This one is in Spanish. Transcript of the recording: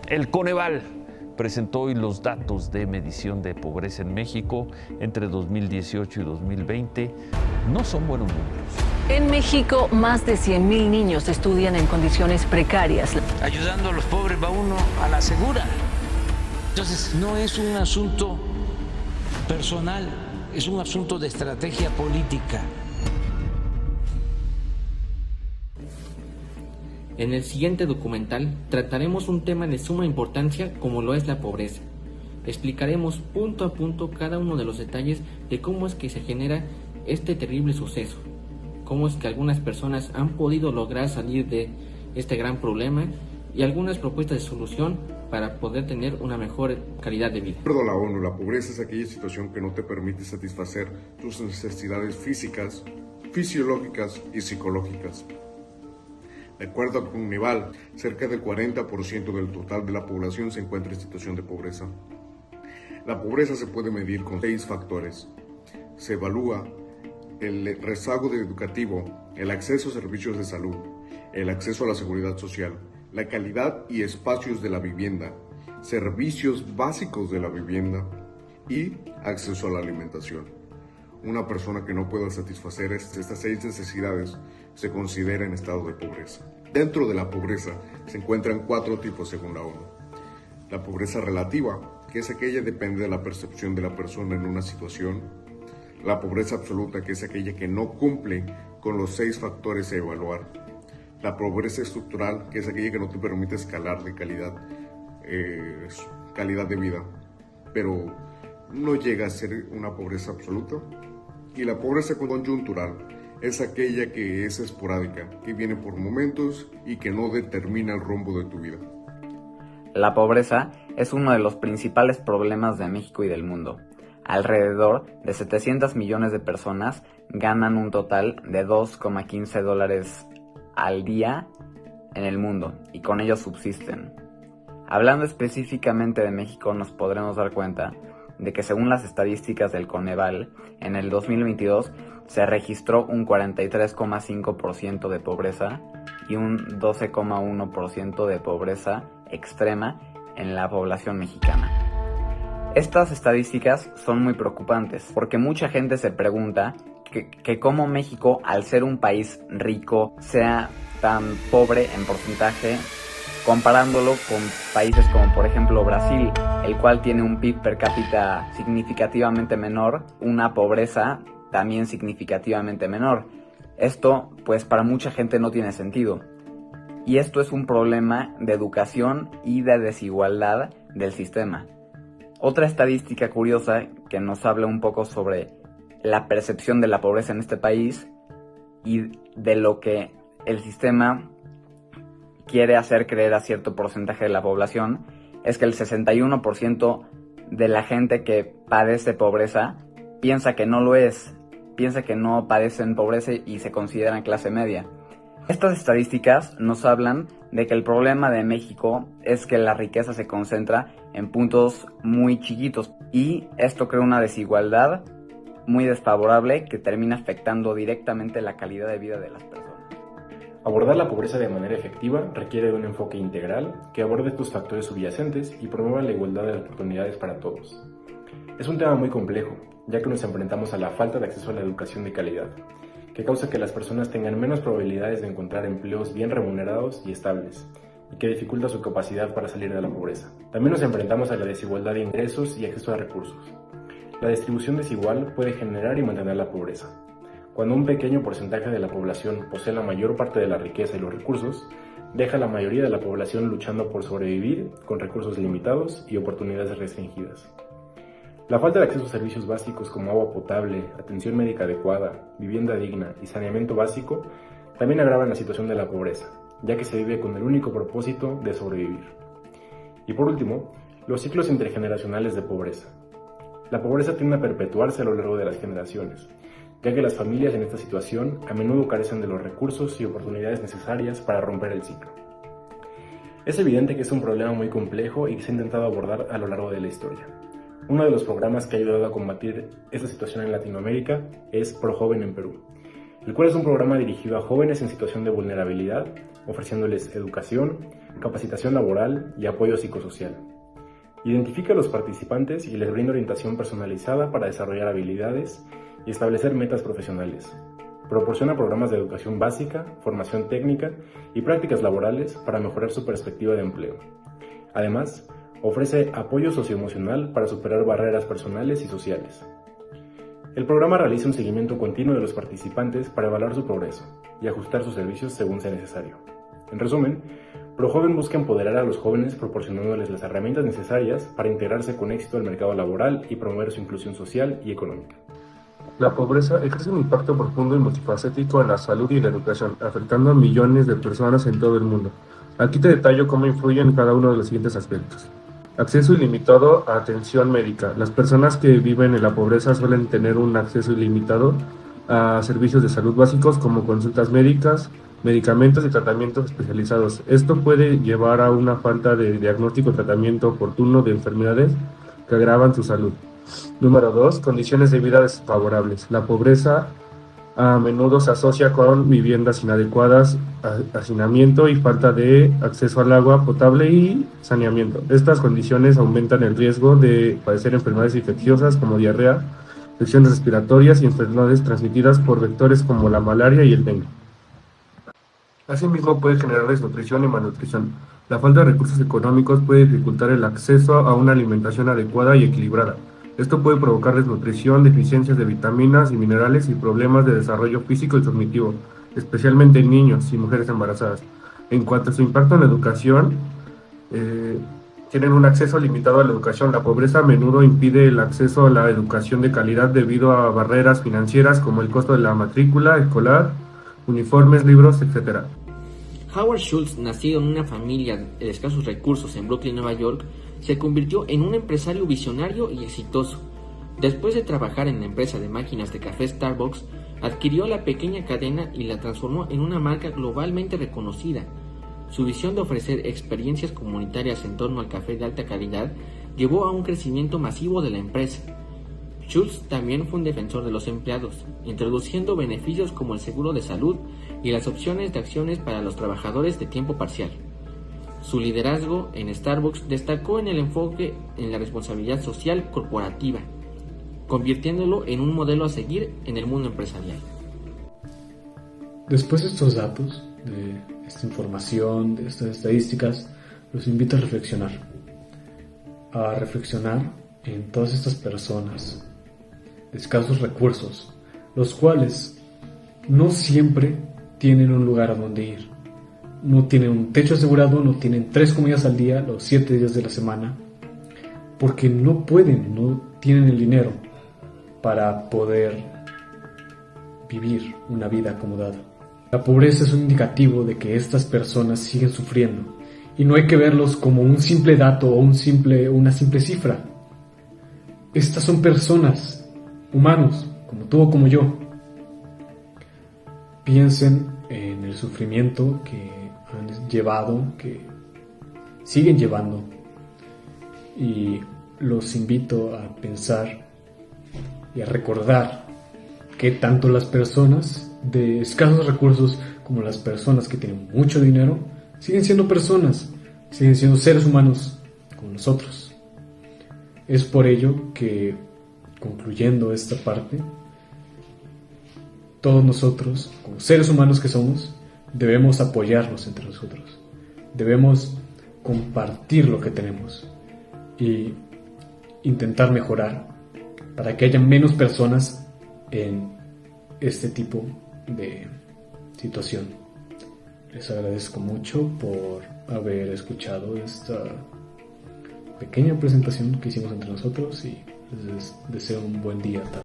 El Coneval presentó hoy los datos de medición de pobreza en México entre 2018 y 2020. No son buenos números. En México, más de 100,000 niños estudian en condiciones precarias. Ayudando a los pobres va uno a la segura. Entonces, no es un asunto personal, es un asunto de estrategia política. En el siguiente documental trataremos un tema de suma importancia como lo es la pobreza. Explicaremos punto a punto cada uno de los detalles de cómo es que se genera este terrible suceso, cómo es que algunas personas han podido lograr salir de este gran problema y algunas propuestas de solución para poder tener una mejor calidad de vida. De acuerdo a la ONU, la pobreza es aquella situación que no te permite satisfacer tus necesidades físicas, fisiológicas y psicológicas. De acuerdo a Coneval, cerca del 40% del total de la población se encuentra en situación de pobreza. La pobreza se puede medir con 6 factores. Se evalúa el rezago educativo, el acceso a servicios de salud, el acceso a la seguridad social, la calidad y espacios de la vivienda, servicios básicos de la vivienda y acceso a la alimentación. Una persona que no pueda satisfacer estas 6 necesidades se considera en estado de pobreza. Dentro de la pobreza se encuentran 4 tipos según la ONU. La pobreza relativa, que es aquella que depende de la percepción de la persona en una situación. La pobreza absoluta, que es aquella que no cumple con los 6 factores a evaluar. La pobreza estructural, que es aquella que no te permite escalar de calidad de vida, pero no llega a ser una pobreza absoluta. Y la pobreza coyuntural es aquella que es esporádica, que viene por momentos y que no determina el rumbo de tu vida. La pobreza es uno de los principales problemas de México y del mundo. Alrededor de 700 millones de personas ganan un total de $2,15 al día en el mundo y con ello subsisten. Hablando específicamente de México, nos podremos dar cuenta de que según las estadísticas del Coneval, en el 2022 se registró un 43,5% de pobreza y un 12,1% de pobreza extrema en la población mexicana. Estas estadísticas son muy preocupantes porque mucha gente se pregunta que cómo México, al ser un país rico, sea tan pobre en porcentaje comparándolo con países como por ejemplo Brasil, el cual tiene un PIB per cápita significativamente menor, una pobreza también significativamente menor. Esto pues para mucha gente no tiene sentido. Y esto es un problema de educación y de desigualdad del sistema. Otra estadística curiosa que nos habla un poco sobre la percepción de la pobreza en este país y de lo que el sistema quiere hacer creer a cierto porcentaje de la población es que el 61% de la gente que padece pobreza piensa que no lo es, piensa que no padecen pobreza y se consideran clase media. Estas estadísticas nos hablan de que el problema de México es que la riqueza se concentra en puntos muy chiquitos y esto crea una desigualdad muy desfavorable que termina afectando directamente la calidad de vida de las personas. Abordar la pobreza de manera efectiva requiere de un enfoque integral que aborde estos factores subyacentes y promueva la igualdad de oportunidades para todos. Es un tema muy complejo, ya que nos enfrentamos a la falta de acceso a la educación de calidad, que causa que las personas tengan menos probabilidades de encontrar empleos bien remunerados y estables, y que dificulta su capacidad para salir de la pobreza. También nos enfrentamos a la desigualdad de ingresos y acceso a recursos. La distribución desigual puede generar y mantener la pobreza. Cuando un pequeño porcentaje de la población posee la mayor parte de la riqueza y los recursos, deja a la mayoría de la población luchando por sobrevivir con recursos limitados y oportunidades restringidas. La falta de acceso a servicios básicos como agua potable, atención médica adecuada, vivienda digna y saneamiento básico también agravan la situación de la pobreza, ya que se vive con el único propósito de sobrevivir. Y por último, los ciclos intergeneracionales de pobreza. La pobreza tiende a perpetuarse a lo largo de las generaciones, ya que las familias en esta situación a menudo carecen de los recursos y oportunidades necesarias para romper el ciclo. Es evidente que es un problema muy complejo y que se ha intentado abordar a lo largo de la historia. Uno de los programas que ha ayudado a combatir esta situación en Latinoamérica es ProJoven en Perú, el cual es un programa dirigido a jóvenes en situación de vulnerabilidad, ofreciéndoles educación, capacitación laboral y apoyo psicosocial. Identifica a los participantes y les brinda orientación personalizada para desarrollar habilidades y establecer metas profesionales. Proporciona programas de educación básica, formación técnica y prácticas laborales para mejorar su perspectiva de empleo. Además, ofrece apoyo socioemocional para superar barreras personales y sociales. El programa realiza un seguimiento continuo de los participantes para evaluar su progreso y ajustar sus servicios según sea necesario. En resumen, ProJoven busca empoderar a los jóvenes proporcionándoles las herramientas necesarias para integrarse con éxito al mercado laboral y promover su inclusión social y económica. La pobreza ejerce un impacto profundo y multifacético en la salud y la educación, afectando a millones de personas en todo el mundo. Aquí te detallo cómo influye en cada uno de los siguientes aspectos. Acceso ilimitado a atención médica. Las personas que viven en la pobreza suelen tener un acceso ilimitado a servicios de salud básicos como consultas médicas, medicamentos y tratamientos especializados. Esto puede llevar a una falta de diagnóstico y tratamiento oportuno de enfermedades que agravan su salud. Número 2. Condiciones de vida desfavorables. La pobreza a menudo se asocia con viviendas inadecuadas, hacinamiento y falta de acceso al agua potable y saneamiento. Estas condiciones aumentan el riesgo de padecer enfermedades infecciosas como diarrea, infecciones respiratorias y enfermedades transmitidas por vectores como la malaria y el dengue. Asimismo, puede generar desnutrición y malnutrición. La falta de recursos económicos puede dificultar el acceso a una alimentación adecuada y equilibrada. Esto puede provocar desnutrición, deficiencias de vitaminas y minerales y problemas de desarrollo físico y cognitivo, especialmente en niños y mujeres embarazadas. En cuanto a su impacto en la educación, tienen un acceso limitado a la educación. La pobreza a menudo impide el acceso a la educación de calidad debido a barreras financieras como el costo de la matrícula escolar, uniformes, libros, etc. Howard Schultz, nacido en una familia de escasos recursos en Brooklyn, Nueva York, se convirtió en un empresario visionario y exitoso. Después de trabajar en la empresa de máquinas de café Starbucks, adquirió la pequeña cadena y la transformó en una marca globalmente reconocida. Su visión de ofrecer experiencias comunitarias en torno al café de alta calidad llevó a un crecimiento masivo de la empresa. Schultz también fue un defensor de los empleados, introduciendo beneficios como el seguro de salud y las opciones de acciones para los trabajadores de tiempo parcial. Su liderazgo en Starbucks destacó en el enfoque en la responsabilidad social corporativa, convirtiéndolo en un modelo a seguir en el mundo empresarial. Después de estos datos, de esta información, de estas estadísticas, los invito a reflexionar en todas estas personas de escasos recursos, los cuales no siempre tienen un lugar a donde ir. No tienen un techo asegurado, no tienen 3 comidas al día, los 7 días de la semana, porque no tienen el dinero para poder vivir una vida acomodada. La pobreza es un indicativo de que estas personas siguen sufriendo, y no hay que verlos como un simple dato o una simple cifra. Estas son personas, humanos, como tú o como yo. Piensen en el sufrimiento que han llevado, que siguen llevando, y los invito a pensar y a recordar que tanto las personas de escasos recursos como las personas que tienen mucho dinero siguen siendo personas, siguen siendo seres humanos como nosotros. Es por ello que, concluyendo esta parte, todos nosotros, como seres humanos que somos, debemos apoyarnos entre nosotros. Debemos compartir lo que tenemos y intentar mejorar para que haya menos personas en este tipo de situación. Les agradezco mucho por haber escuchado esta pequeña presentación que hicimos entre nosotros y les deseo un buen día.